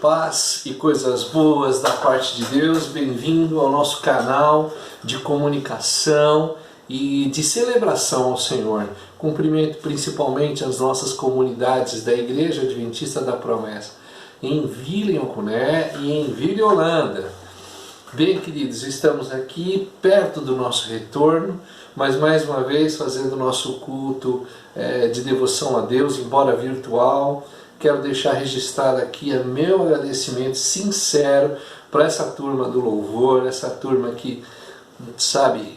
Paz e coisas boas da parte de Deus, bem-vindo ao nosso canal de comunicação e de celebração ao Senhor. Cumprimento principalmente as nossas comunidades da Igreja Adventista da Promessa em Vila Nhocuné e em Vila Holanda. Bem, queridos, estamos aqui perto do nosso retorno, mas mais uma vez fazendo o nosso culto de devoção a Deus, embora virtual. Quero deixar registrado aqui o meu agradecimento sincero para essa turma do louvor, essa turma que, sabe,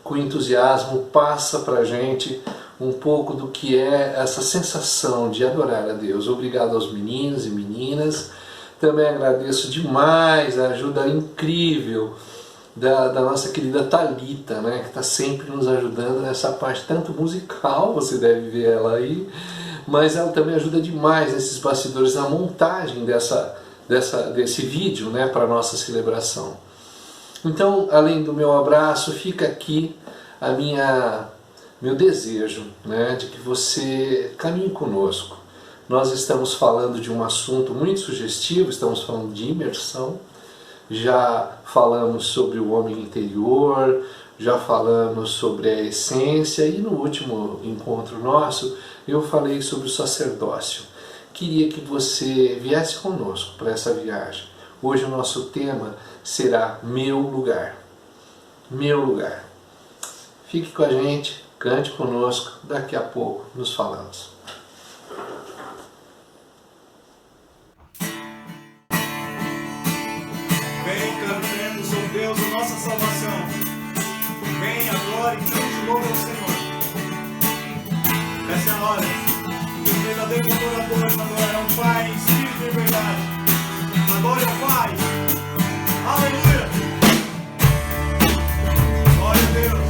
com entusiasmo passa para a gente um pouco do que é essa sensação de adorar a Deus. Obrigado aos meninos e meninas. Também agradeço demais a ajuda incrível da nossa querida Thalita, né, que está sempre nos ajudando nessa parte tanto musical, você deve ver ela aí, mas ela também ajuda demais nesses bastidores na montagem desse vídeo, né, para a nossa celebração. Então, além do meu abraço, fica aqui meu desejo, né, de que você caminhe conosco. Nós estamos falando de um assunto muito sugestivo, estamos falando de imersão, já falamos sobre o homem interior, já falamos sobre a essência e no último encontro nosso eu falei sobre o sacerdócio. Queria que você viesse conosco para essa viagem. Hoje o nosso tema será Meu Lugar. Meu Lugar. Fique com a gente, cante conosco, daqui a pouco nos falamos. Vem, cantemos, ó Deus, a nossa salvação. Vem agora e cante louvor ao Senhor. Essa é a hora que os verdadeiros adoradores adorarão o Pai em espírito e verdade. Adore ao Pai. Aleluia. Glória a Deus.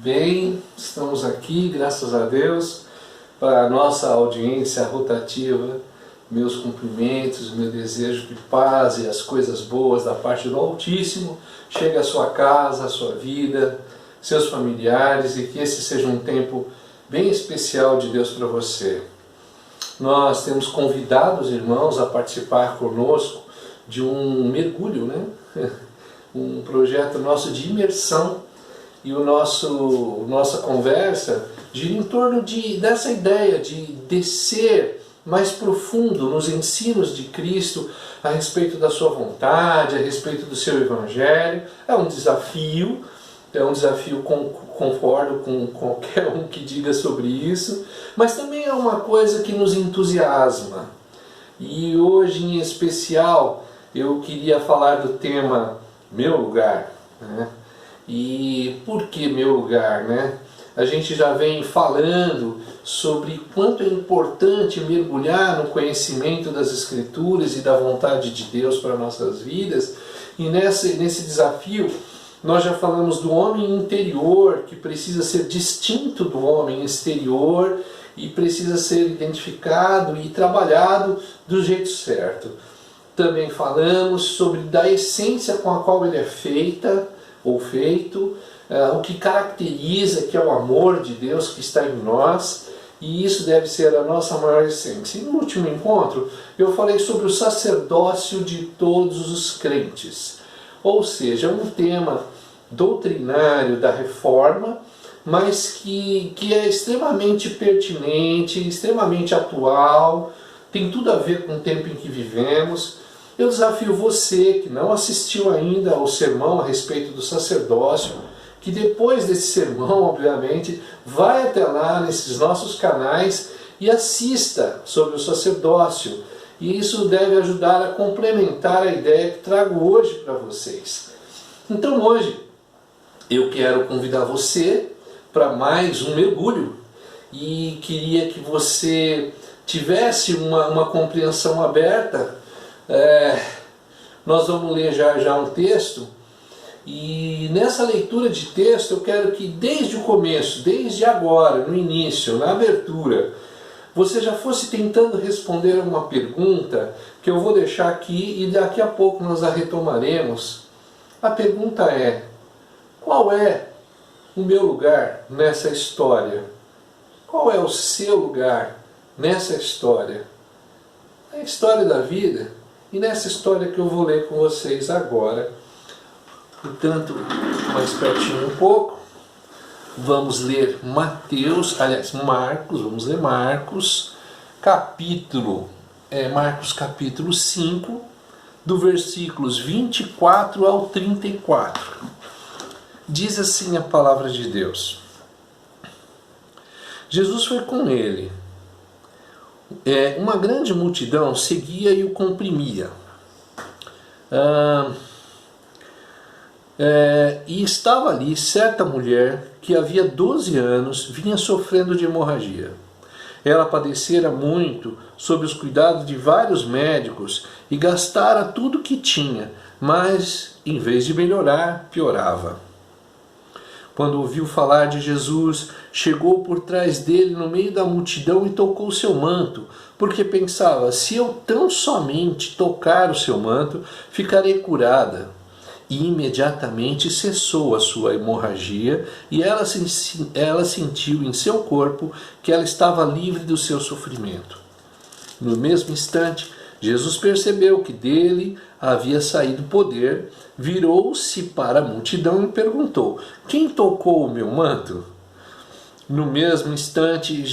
Bem, estamos aqui, graças a Deus, para a nossa audiência rotativa. Meus cumprimentos, meu desejo de paz e as coisas boas da parte do Altíssimo chegue à sua casa, à sua vida, seus familiares, e que esse seja um tempo bem especial de Deus para você. Nós temos convidado os irmãos a participar conosco de um mergulho, né? Um projeto nosso de imersão, e nossa conversa gira em torno dessa ideia de descer mais profundo nos ensinos de Cristo a respeito da sua vontade, a respeito do seu Evangelho. É um desafio, concordo com qualquer um que diga sobre isso, mas também é uma coisa que nos entusiasma. E hoje em especial eu queria falar do tema Meu Lugar, né? E por que meu lugar, né? A gente já vem falando sobre quanto é importante mergulhar no conhecimento das Escrituras e da vontade de Deus para nossas vidas, E nesse desafio, nós já falamos do homem interior, que precisa ser distinto do homem exterior e precisa ser identificado e trabalhado do jeito certo. Também falamos sobre da essência com a qual ele é feita ou feito, o que caracteriza, que é o amor de Deus que está em nós, e isso deve ser a nossa maior essência. E no último encontro, eu falei sobre o sacerdócio de todos os crentes, ou seja, um tema doutrinário da reforma, mas que é extremamente pertinente, extremamente atual, tem tudo a ver com o tempo em que vivemos. Eu desafio você que não assistiu ainda ao sermão a respeito do sacerdócio, que depois desse sermão, obviamente, vai até lá nesses nossos canais e assista sobre o sacerdócio. E isso deve ajudar a complementar a ideia que trago hoje para vocês. Então hoje eu quero convidar você para mais um mergulho e queria que você tivesse uma compreensão aberta. Nós vamos ler já um texto, e nessa leitura de texto eu quero que desde o começo, desde agora, no início, na abertura, você já fosse tentando responder a uma pergunta que eu vou deixar aqui e daqui a pouco nós a retomaremos. A pergunta é: qual é o meu lugar nessa história? Qual é o seu lugar nessa história? É a história da vida. E nessa história que eu vou ler com vocês agora, portanto, mais pertinho um pouco, vamos ler Marcos, vamos ler Marcos capítulo 5, do versículos 24 ao 34. Diz assim a palavra de Deus: Jesus foi com ele. Uma grande multidão seguia e o comprimia. E estava ali certa mulher que havia 12 anos vinha sofrendo de hemorragia. Ela padecera muito sob os cuidados de vários médicos e gastara tudo que tinha, mas em vez de melhorar, piorava. Quando ouviu falar de Jesus, chegou por trás dele no meio da multidão e tocou seu manto, porque pensava: se eu tão somente tocar o seu manto, ficarei curada. E imediatamente cessou a sua hemorragia e ela sentiu em seu corpo que ela estava livre do seu sofrimento. No mesmo instante, Jesus percebeu que dele havia saído poder, virou-se para a multidão e perguntou: quem tocou o meu manto? No mesmo instante,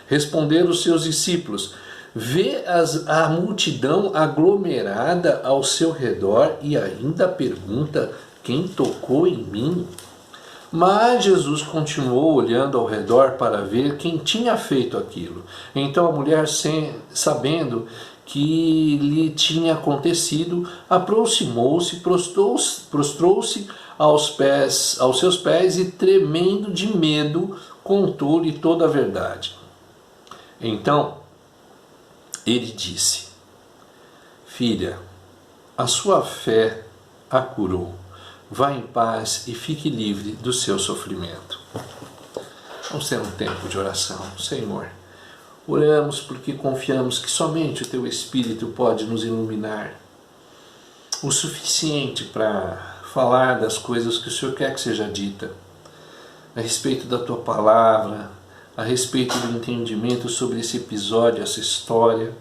responderam os seus discípulos: vê a multidão aglomerada ao seu redor e ainda pergunta: quem tocou em mim? Mas Jesus continuou olhando ao redor para ver quem tinha feito aquilo. Então a mulher, sabendo que lhe tinha acontecido, aproximou-se, prostrou-se aos seus pés e, tremendo de medo, contou-lhe toda a verdade. Então ele disse: filha, a sua fé a curou. Vá em paz e fique livre do seu sofrimento. Vamos ter um tempo de oração. Senhor, oramos porque confiamos que somente o Teu Espírito pode nos iluminar o suficiente para falar das coisas que o Senhor quer que seja dita, a respeito da Tua Palavra, a respeito do entendimento sobre esse episódio, essa história.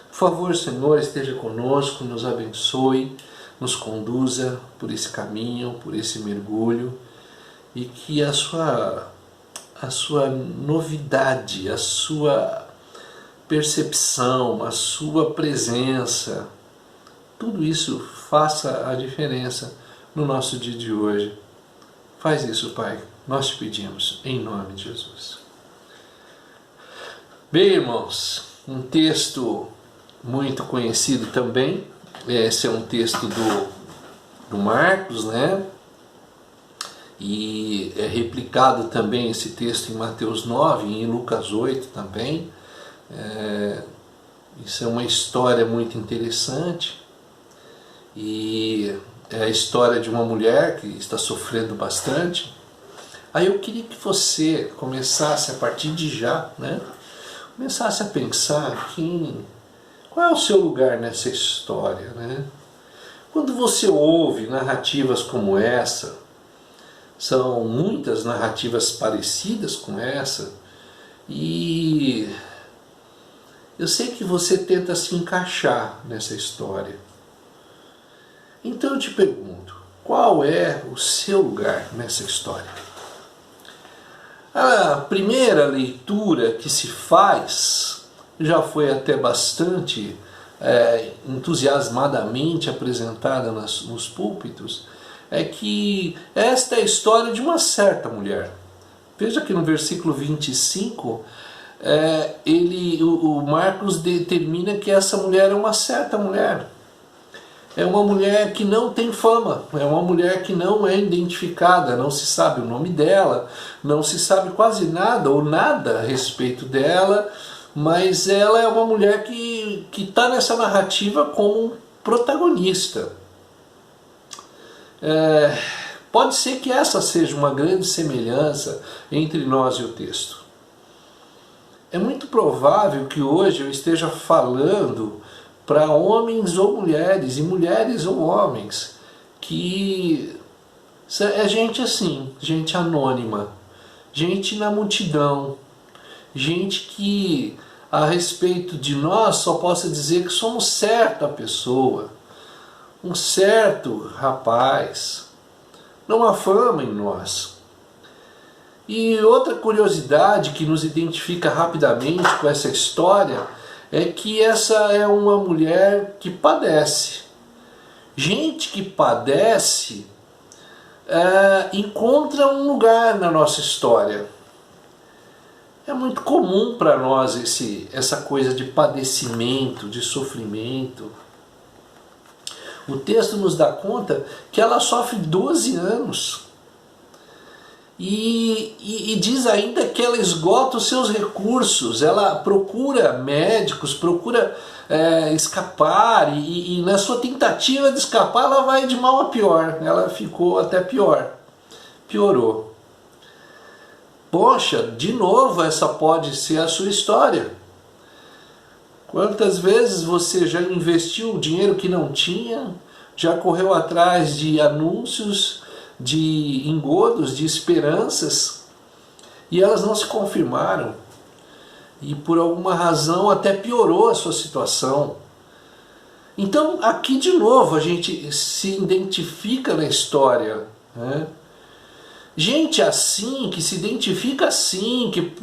Por favor, Senhor, esteja conosco, nos abençoe, nos conduza por esse caminho, por esse mergulho, e que a sua novidade, a sua percepção, a sua presença, tudo isso faça a diferença no nosso dia de hoje. Faz isso, Pai, nós te pedimos, em nome de Jesus. Bem, irmãos, um texto muito conhecido também. Esse é um texto do Marcos, né? E é replicado também esse texto em Mateus 9 e em Lucas 8 também. Isso é uma história muito interessante. e é a história de uma mulher que está sofrendo bastante. Aí eu queria que você começasse a partir de já, né? Começasse a pensar qual é o seu lugar nessa história, né? Quando você ouve narrativas como essa, são muitas narrativas parecidas com essa, e eu sei que você tenta se encaixar nessa história. Então eu te pergunto, qual é o seu lugar nessa história? A primeira leitura que se faz já foi até bastante entusiasmadamente apresentada nos púlpitos, é que esta é a história de uma certa mulher. Veja que no versículo 25, o Marcos determina que essa mulher é uma certa mulher. É uma mulher que não tem fama, é uma mulher que não é identificada, não se sabe o nome dela, não se sabe quase nada ou nada a respeito dela, mas ela é uma mulher que está nessa narrativa como protagonista. Pode ser que essa seja uma grande semelhança entre nós e o texto. É muito provável que hoje eu esteja falando para homens ou mulheres, e mulheres ou homens, que é gente assim, gente anônima, gente na multidão, gente que a respeito de nós só possa dizer que somos certa pessoa, um certo rapaz, não há fama em nós. E outra curiosidade que nos identifica rapidamente com essa história é que essa é uma mulher que padece. Gente que padece encontra um lugar na nossa história. É muito comum para nós essa coisa de padecimento, de sofrimento. O texto nos dá conta que ela sofre 12 anos. E diz ainda que ela esgota os seus recursos, ela procura médicos, procura escapar, e na sua tentativa de escapar ela vai de mal a pior, ela ficou até pior, piorou. Poxa, de novo essa pode ser a sua história. Quantas vezes você já investiu dinheiro que não tinha, já correu atrás de anúncios, de engodos, de esperanças, e elas não se confirmaram, e por alguma razão até piorou a sua situação. Então aqui de novo a gente se identifica na história, né? Gente assim, que se identifica assim, que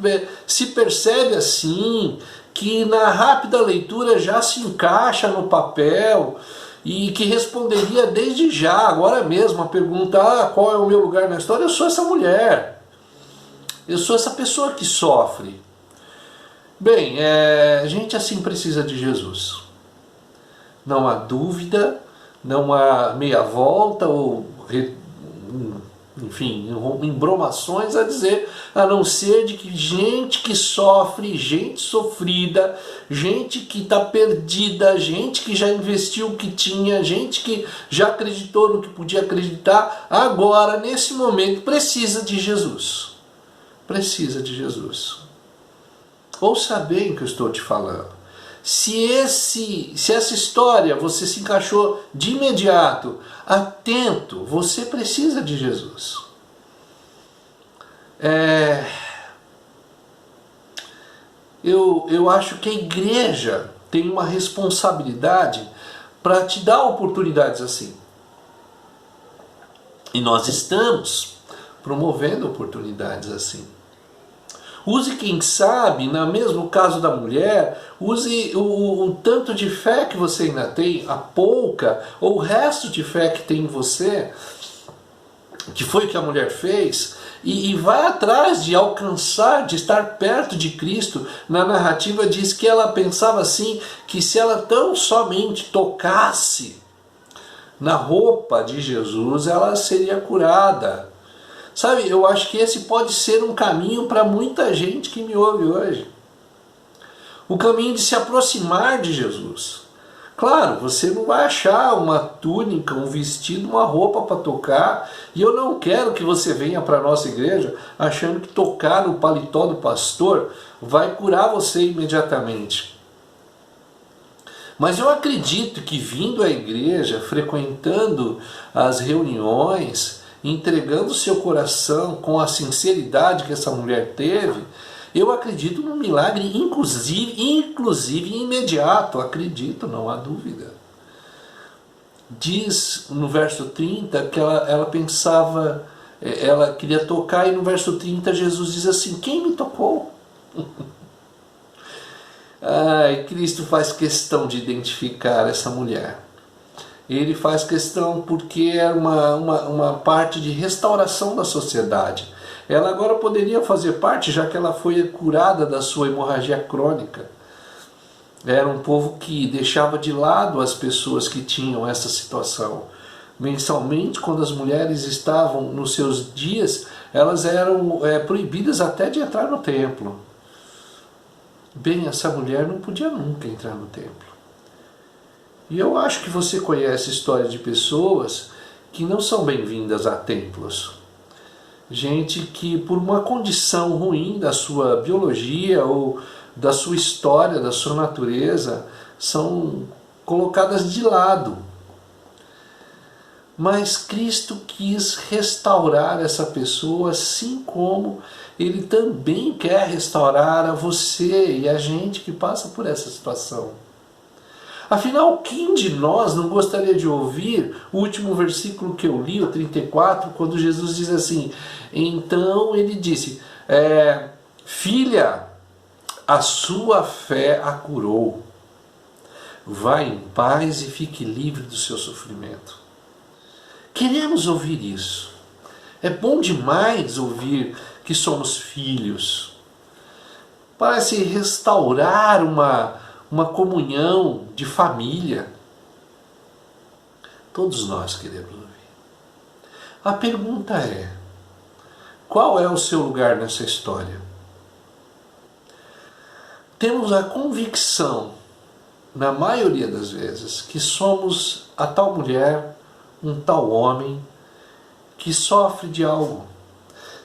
se percebe assim, que na rápida leitura já se encaixa no papel, e que responderia desde já, agora mesmo, a pergunta: qual é o meu lugar na história? Eu sou essa mulher, eu sou essa pessoa que sofre. Bem, gente assim precisa de Jesus. Não há dúvida, não há meia volta ou enfim, embromações a dizer, a não ser de que gente que sofre, gente sofrida, gente que está perdida, gente que já investiu o que tinha, gente que já acreditou no que podia acreditar, agora, nesse momento, precisa de Jesus. Precisa de Jesus. Ouça bem o que eu estou te falando. Se essa história você se encaixou de imediato, atento, você precisa de Jesus. Eu acho que a igreja tem uma responsabilidade para te dar oportunidades assim. E nós estamos promovendo oportunidades assim. Use, quem sabe, no mesmo caso da mulher, use o tanto de fé que você ainda tem, a pouca, ou o resto de fé que tem em você, que foi o que a mulher fez, e vai atrás de alcançar, de estar perto de Cristo. Na narrativa diz que ela pensava assim, que se ela tão somente tocasse na roupa de Jesus, ela seria curada. Sabe, eu acho que esse pode ser um caminho para muita gente que me ouve hoje. O caminho de se aproximar de Jesus. Claro, você não vai achar uma túnica, um vestido, uma roupa para tocar, e eu não quero que você venha para a nossa igreja achando que tocar no paletó do pastor vai curar você imediatamente. Mas eu acredito que vindo à igreja, frequentando as reuniões, entregando seu coração com a sinceridade que essa mulher teve, eu acredito num milagre, inclusive imediato, acredito, não há dúvida. Diz no verso 30 que ela pensava, ela queria tocar, e no verso 30 Jesus diz assim: quem me tocou? Ai, Cristo faz questão de identificar essa mulher. Ele faz questão porque é uma parte de restauração da sociedade. Ela agora poderia fazer parte, já que ela foi curada da sua hemorragia crônica. Era um povo que deixava de lado as pessoas que tinham essa situação. Mensalmente, quando as mulheres estavam nos seus dias, elas eram proibidas até de entrar no templo. Bem, essa mulher não podia nunca entrar no templo. E eu acho que você conhece histórias de pessoas que não são bem-vindas a templos. Gente que, por uma condição ruim da sua biologia ou da sua história, da sua natureza, são colocadas de lado. Mas Cristo quis restaurar essa pessoa, assim como Ele também quer restaurar a você e a gente que passa por essa situação. Afinal, quem de nós não gostaria de ouvir o último versículo que eu li, o 34, quando Jesus diz assim: então ele disse, filha, a sua fé a curou. Vá em paz e fique livre do seu sofrimento. Queremos ouvir isso. É bom demais ouvir que somos filhos. Parece restaurar uma comunhão de família. Todos nós queremos ouvir. A pergunta é: qual é o seu lugar nessa história? Temos a convicção, na maioria das vezes, que somos a tal mulher, um tal homem, que sofre de algo.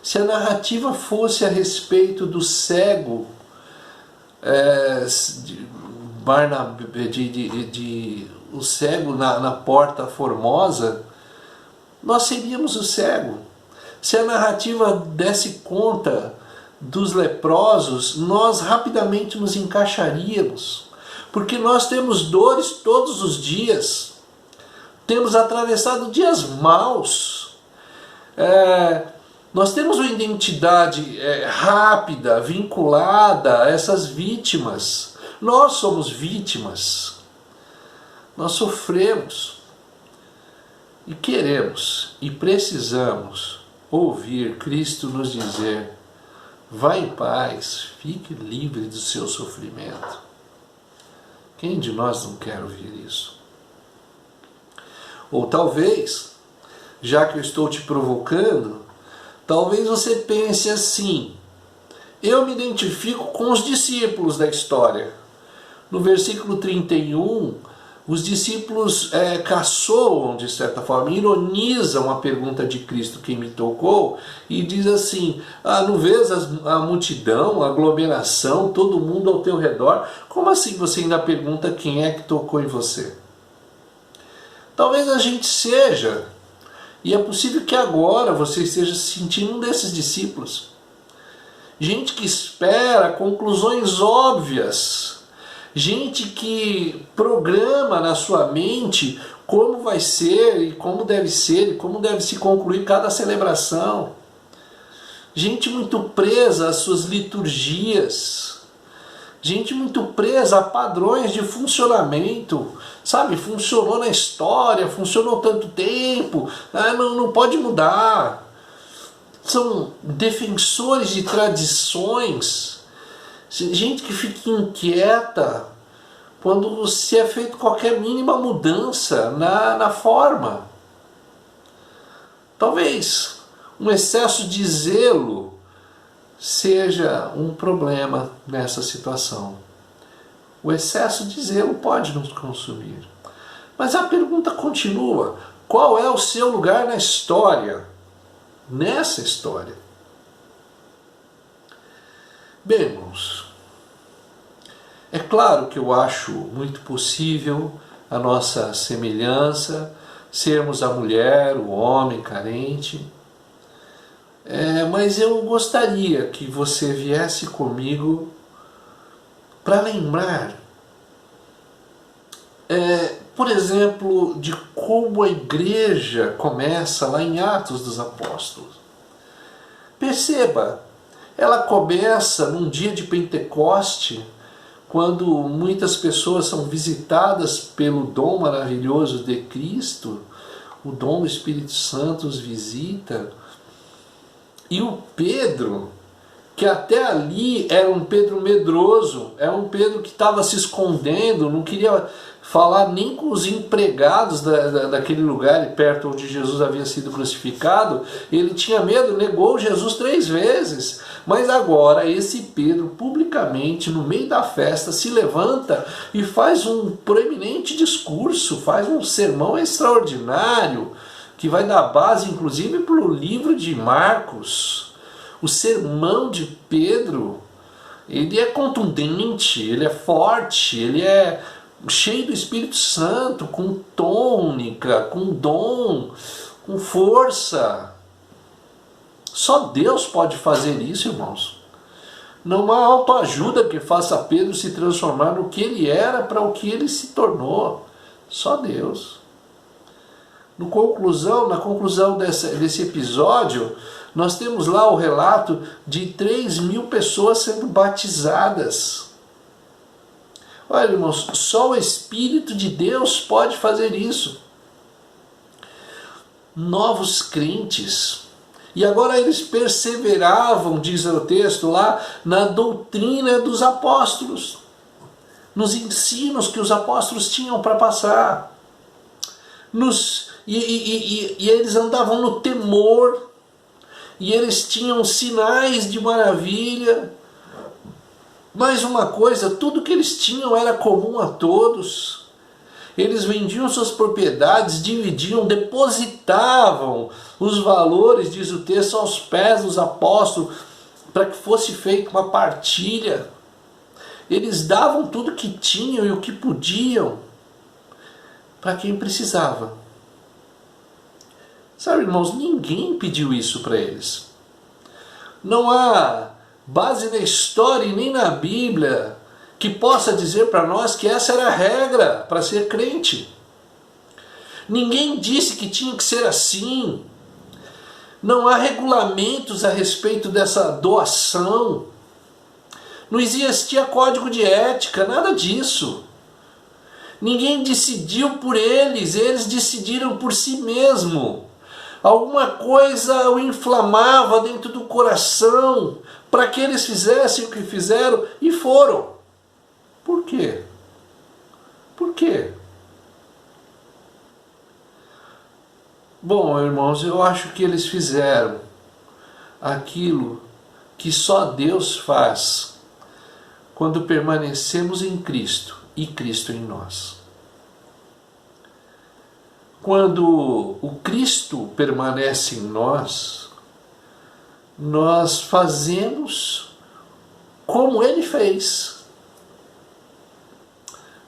Se a narrativa fosse a respeito do cego, o cego na Porta Formosa, nós seríamos o cego. Se a narrativa desse conta dos leprosos, nós rapidamente nos encaixaríamos, porque nós temos dores todos os dias, temos atravessado dias maus, nós temos uma identidade rápida, vinculada a essas vítimas. Nós somos vítimas, nós sofremos e queremos e precisamos ouvir Cristo nos dizer: vá em paz, fique livre do seu sofrimento. Quem de nós não quer ouvir isso? Ou talvez, já que eu estou te provocando, talvez você pense assim: eu me identifico com os discípulos da história. No versículo 31, os discípulos caçoam, de certa forma, ironizam a pergunta de Cristo: quem me tocou? E diz assim: não vês a multidão, a aglomeração, todo mundo ao teu redor? Como assim você ainda pergunta quem é que tocou em você? Talvez a gente seja, e é possível que agora você esteja se sentindo um desses discípulos. Gente que espera conclusões óbvias. Gente que programa na sua mente como vai ser e como deve se concluir cada celebração. Gente muito presa às suas liturgias. Gente muito presa a padrões de funcionamento. Sabe, funcionou na história, funcionou tanto tempo, não pode mudar. São defensores de tradições. Gente que fica inquieta quando se é feito qualquer mínima mudança na forma. Talvez um excesso de zelo seja um problema nessa situação. O excesso de zelo pode nos consumir. Mas a pergunta continua: qual é o seu lugar na história? Nessa história? Bem, irmãos, é claro que eu acho muito possível a nossa semelhança, sermos a mulher, o homem carente. Mas eu gostaria que você viesse comigo para lembrar, por exemplo, de como a igreja começa lá em Atos dos Apóstolos. Perceba, ela começa num dia de Pentecoste, quando muitas pessoas são visitadas pelo dom maravilhoso de Cristo, o dom do Espírito Santo os visita, e o Pedro, que até ali era um Pedro medroso, era um Pedro que estava se escondendo, não queria falar nem com os empregados daquele lugar perto onde Jesus havia sido crucificado. Ele tinha medo, negou Jesus 3 vezes. Mas agora esse Pedro, publicamente, no meio da festa, se levanta e faz um proeminente discurso, faz um sermão extraordinário, que vai dar base, inclusive, para o livro de Marcos. O sermão de Pedro, ele é contundente, ele é forte, ele é cheio do Espírito Santo, com tônica, com dom, com força. Só Deus pode fazer isso, irmãos. Não há autoajuda que faça Pedro se transformar no que ele era para o que ele se tornou. Só Deus. Na conclusão desse episódio, nós temos lá o relato de 3.000 pessoas sendo batizadas. Olha, irmãos, só o Espírito de Deus pode fazer isso. Novos crentes. E agora eles perseveravam, diz o texto lá, na doutrina dos apóstolos, nos ensinos que os apóstolos tinham para passar. E eles andavam no temor, e eles tinham sinais de maravilha. Mais uma coisa, tudo que eles tinham era comum a todos. Eles vendiam suas propriedades, dividiam, depositavam os valores, diz o texto, aos pés dos apóstolos, para que fosse feita uma partilha. Eles davam tudo que tinham e o que podiam para quem precisava. Sabe, irmãos, ninguém pediu isso para eles. Não há base na história e nem na Bíblia que possa dizer para nós que essa era a regra para ser crente. Ninguém disse que tinha que ser assim. Não há regulamentos a respeito dessa doação. Não existia código de ética, nada disso. Ninguém decidiu por eles, eles decidiram por si mesmo. Alguma coisa o inflamava dentro do coração para que eles fizessem o que fizeram e foram. Por quê? Por quê? Bom, irmãos, eu acho que eles fizeram aquilo que só Deus faz quando permanecemos em Cristo e Cristo em nós. Quando o Cristo permanece em nós, nós fazemos como Ele fez.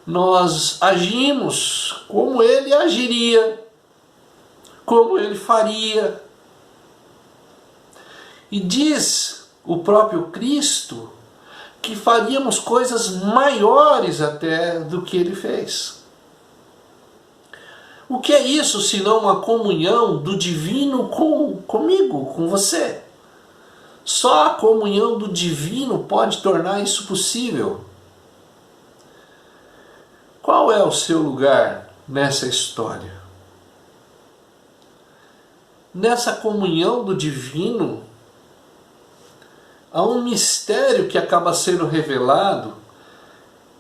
Nós agimos como Ele agiria, como Ele faria. E diz o próprio Cristo que faríamos coisas maiores até do que Ele fez. O que é isso senão uma comunhão do divino comigo, com você? Só a comunhão do divino pode tornar isso possível. Qual é o seu lugar nessa história? Nessa comunhão do divino, há um mistério que acaba sendo revelado,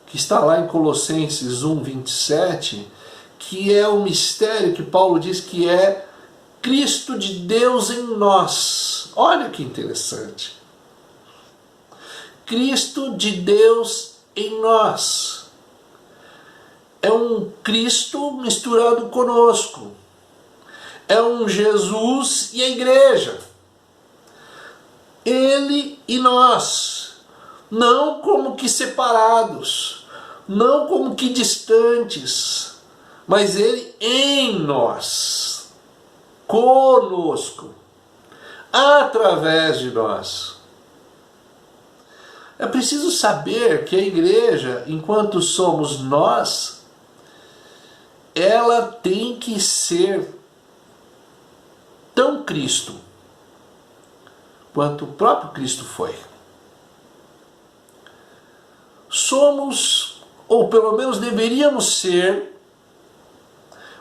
que está lá em Colossenses 1:27, que é o mistério que Paulo diz que é Cristo de Deus em nós. Olha que interessante. Cristo de Deus em nós. É um Cristo misturado conosco. É um Jesus e a igreja. Ele e nós. Não como que separados, não como que distantes, mas ele em nós, conosco, através de nós. É preciso saber que a igreja, enquanto somos nós, ela tem que ser tão Cristo quanto o próprio Cristo foi. Somos, ou pelo menos deveríamos ser,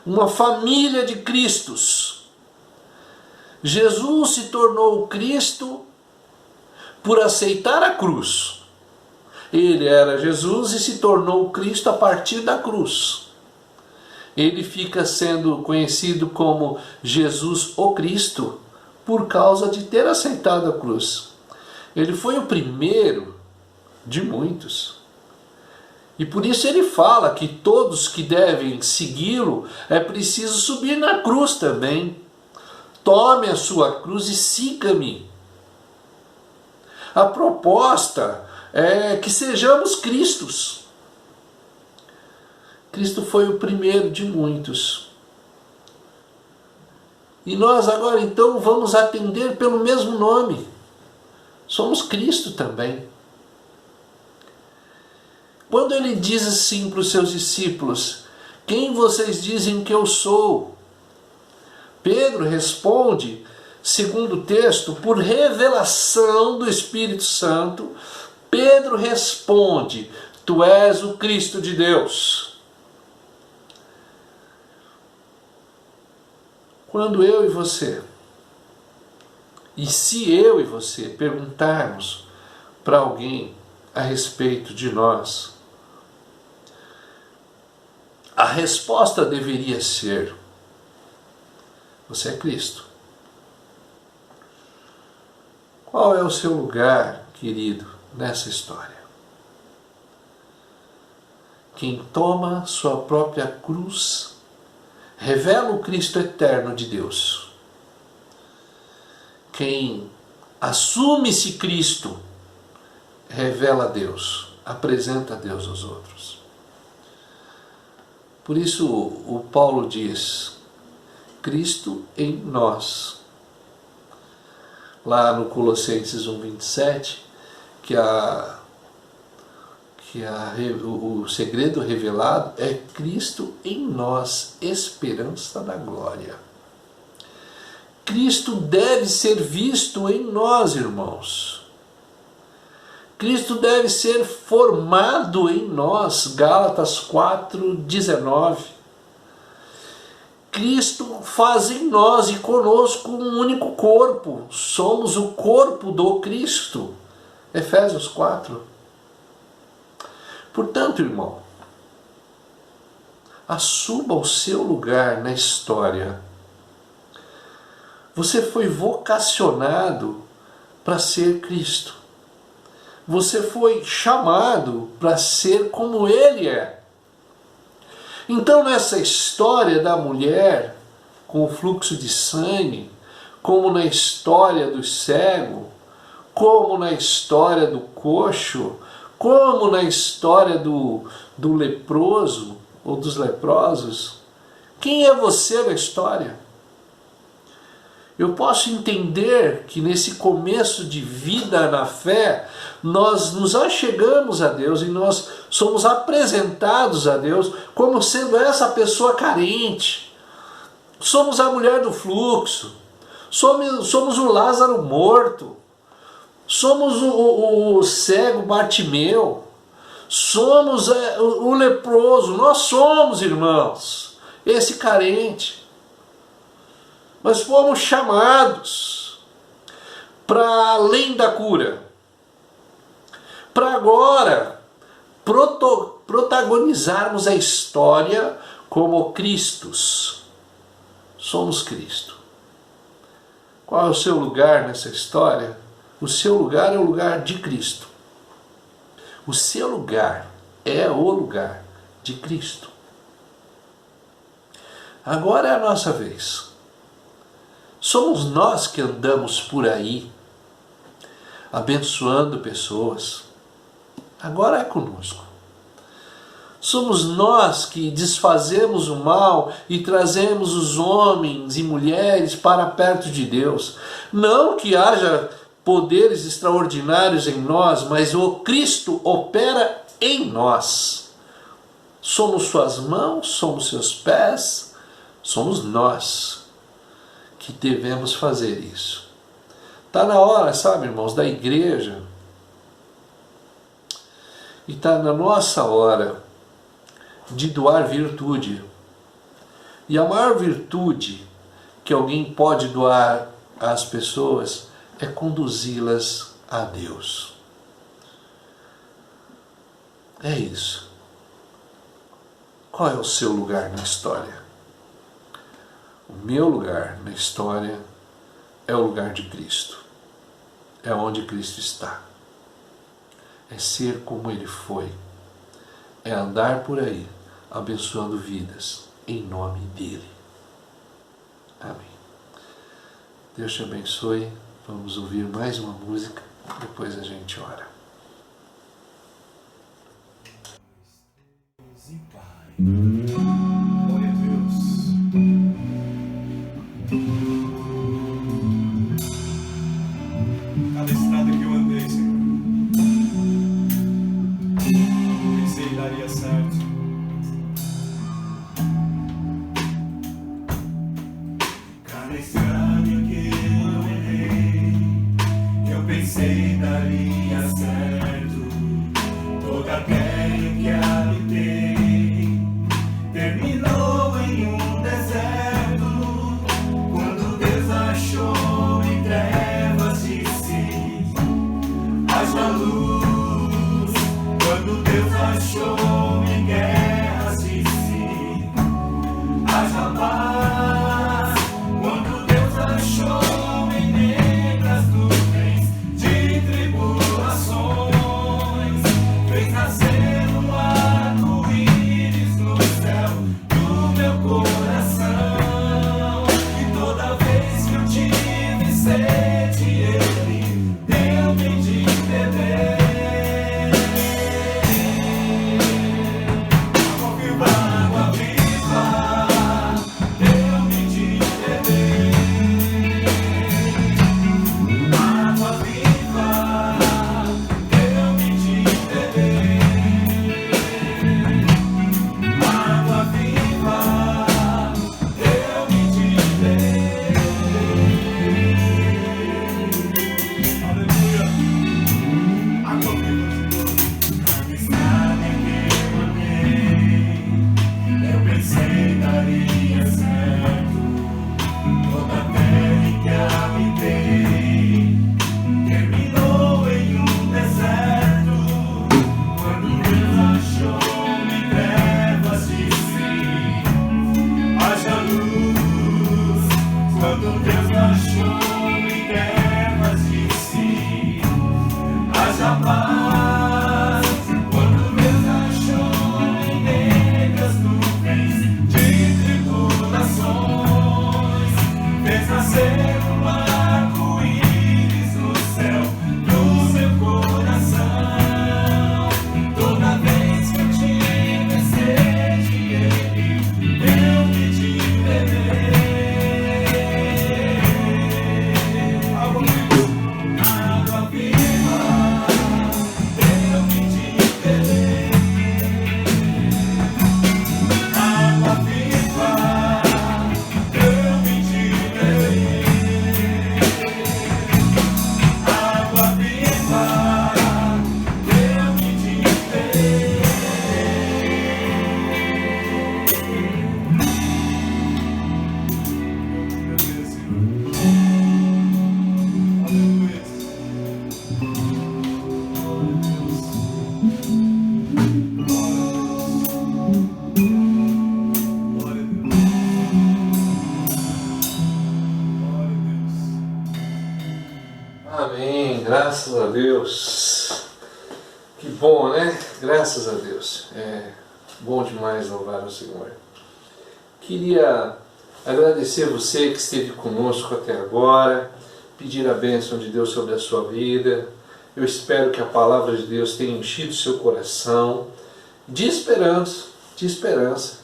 uma família de Cristos. Jesus se tornou Cristo por aceitar a cruz. Ele era Jesus e se tornou Cristo a partir da cruz. Ele fica sendo conhecido como Jesus o Cristo por causa de ter aceitado a cruz. Ele foi o primeiro de muitos. E por isso ele fala que todos que devem segui-lo é preciso subir na cruz também. Tome a sua cruz e siga-me. A proposta é que sejamos Cristos. Cristo foi o primeiro de muitos. E nós agora então vamos atender pelo mesmo nome. Somos Cristo também. Quando ele diz assim para os seus discípulos: quem vocês dizem que eu sou? Pedro responde, segundo o texto, por revelação do Espírito Santo, Pedro responde: tu és o Cristo de Deus. Quando eu e você, e se eu e você perguntarmos para alguém a respeito de nós, a resposta deveria ser: você é Cristo. Qual é o seu lugar, querido, nessa história? Quem toma sua própria cruz revela o Cristo eterno de Deus. Quem assume-se Cristo revela a Deus, apresenta a Deus aos outros. Por isso o Paulo diz: Cristo em nós. Lá no Colossenses 1:27, o segredo revelado é Cristo em nós, esperança da glória. Cristo deve ser visto em nós, irmãos. Cristo deve ser formado em nós, Gálatas 4:19. Cristo faz em nós e conosco um único corpo. Somos o corpo do Cristo. Efésios 4. Portanto, irmão, assuma o seu lugar na história. Você foi vocacionado para ser Cristo. Você foi chamado para ser como Ele é. Então, nessa história da mulher com o fluxo de sangue, como na história do cego, como na história do coxo, como na história do leproso ou dos leprosos, quem é você na história? Eu posso entender que nesse começo de vida na fé, nós nos achegamos a Deus e nós somos apresentados a Deus como sendo essa pessoa carente. Somos a mulher do fluxo, somos o Lázaro morto, somos o cego Bartimeu, somos o leproso, nós somos, irmãos, esse carente. Mas fomos chamados para além da cura, para agora protagonizarmos a história como Cristos. Somos Cristo. Qual é o seu lugar nessa história? O seu lugar é o lugar de Cristo. O seu lugar é o lugar de Cristo. Agora é a nossa vez. Somos nós que andamos por aí, abençoando pessoas. Agora é conosco. Somos nós que desfazemos o mal e trazemos os homens e mulheres para perto de Deus. Não que haja poderes extraordinários em nós, mas o Cristo opera em nós. Somos suas mãos, somos seus pés, somos nós que devemos fazer isso. Está na hora, sabe, irmãos, da igreja. E está na nossa hora de doar virtude. E a maior virtude que alguém pode doar às pessoas é conduzi-las a Deus. É isso. Qual é o seu lugar na história? O meu lugar na história é o lugar de Cristo. É onde Cristo está. É ser como Ele foi. É andar por aí, abençoando vidas, em nome dEle. Amém. Deus te abençoe. Vamos ouvir mais uma música, depois a gente ora. Glória a Deus. Cada estrada que eu andei, Senhor, pensei que daria certo. Cada estrada que eu errei, eu pensei daria certo. Toda terra que habitei terminou em um deserto. Quando Deus achou em trevas disse: haja luz. Quando Deus achou em guerras disse: haja paz. Quando Deus achou em negras nuvens de tribulações, fez nascer um arco-íris no céu do meu coração. E toda vez que eu tive sede, Ele deu-me de beber. Água viva, deu-me de beber. Água viva, deu-me de beber. Água viva, deu-me de beber. Aleluia. Água viva, Senhor. Cada estrada que eu andei, eu pensei daria certo. Toda terra que habitei terminou em um deserto. Quando Deus achou em trevas disse: haja luz. Quando Deus achou em trevas disse: haja paz. Quando Deus achou em negras nuvens de tribulações, fez nascer um arco-íris no céu do meu coração. Toda vez que eu tive sede, Ele deu-me de beber. Água viva, deu-me de beber. Água viva, deu-me de beber. Água viva, deu-me de beber. Aleluia. Glória a Deus. Glória a Deus. Amém, graças a Deus. Que bom, né? Graças a Deus. É bom demais louvar o Senhor. Queria agradecer você que esteve conosco até agora, pedir a bênção de Deus sobre a sua vida. Eu espero que a palavra de Deus tenha enchido seu coração de esperança,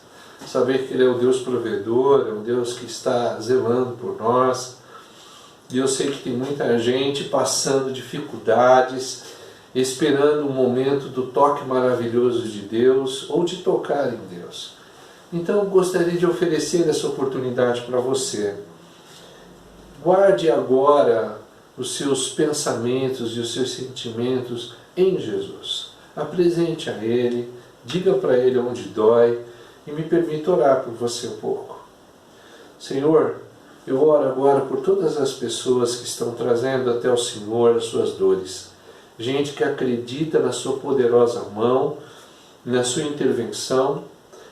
saber que Ele é o Deus provedor, é o Deus que está zelando por nós. E eu sei que tem muita gente passando dificuldades, esperando o momento do toque maravilhoso de Deus ou de tocar em Deus. Então eu gostaria de oferecer essa oportunidade para você. Guarde agora os seus pensamentos e os seus sentimentos em Jesus. Apresente a Ele, diga para Ele onde dói e me permita orar por você um pouco. Senhor, eu oro agora por todas as pessoas que estão trazendo até o Senhor as suas dores. Gente que acredita na sua poderosa mão, na sua intervenção.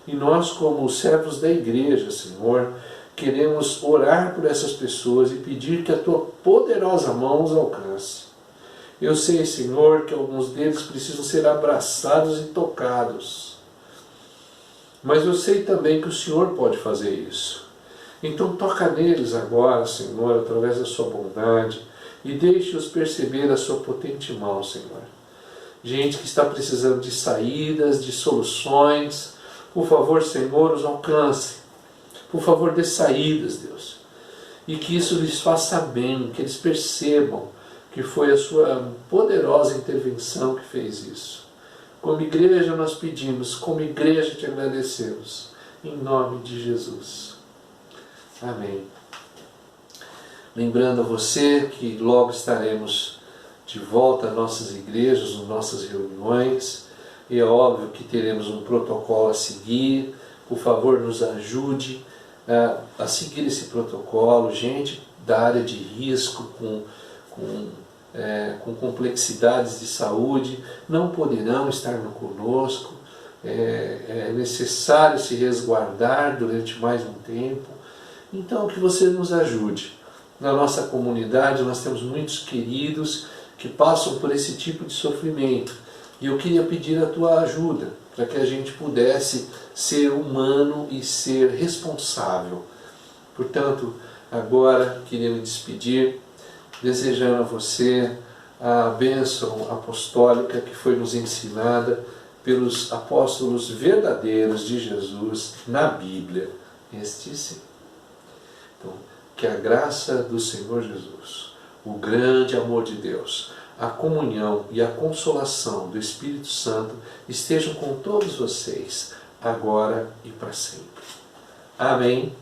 E nós, como servos da igreja, Senhor, queremos orar por essas pessoas e pedir que a tua poderosa mão os alcance. Eu sei, Senhor, que alguns deles precisam ser abraçados e tocados. Mas eu sei também que o Senhor pode fazer isso. Então toca neles agora, Senhor, através da sua bondade, e deixe-os perceber a sua potente mão, Senhor. Gente que está precisando de saídas, de soluções, por favor, Senhor, os alcance. Por favor, dê saídas, Deus. E que isso lhes faça bem, que eles percebam que foi a sua poderosa intervenção que fez isso. Como igreja nós pedimos, como igreja te agradecemos. Em nome de Jesus. Amém. Lembrando a você que logo estaremos de volta às nossas igrejas, às nossas reuniões. E é óbvio que teremos um protocolo a seguir. Por favor, nos ajude a seguir esse protocolo. Gente da área de risco, com complexidades de saúde, não poderão estar conosco. É necessário se resguardar durante mais um tempo. Então, que você nos ajude. Na nossa comunidade, nós temos muitos queridos que passam por esse tipo de sofrimento. E eu queria pedir a tua ajuda, para que a gente pudesse ser humano e ser responsável. Portanto, agora queria me despedir, desejando a você a bênção apostólica que foi nos ensinada pelos apóstolos verdadeiros de Jesus na Bíblia. Este sim. Então, que a graça do Senhor Jesus, o grande amor de Deus, a comunhão e a consolação do Espírito Santo estejam com todos vocês, agora e para sempre. Amém.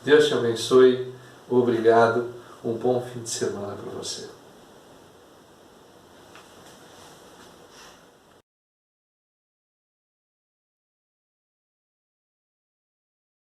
Deus te abençoe. Obrigado. Um bom fim de semana para você.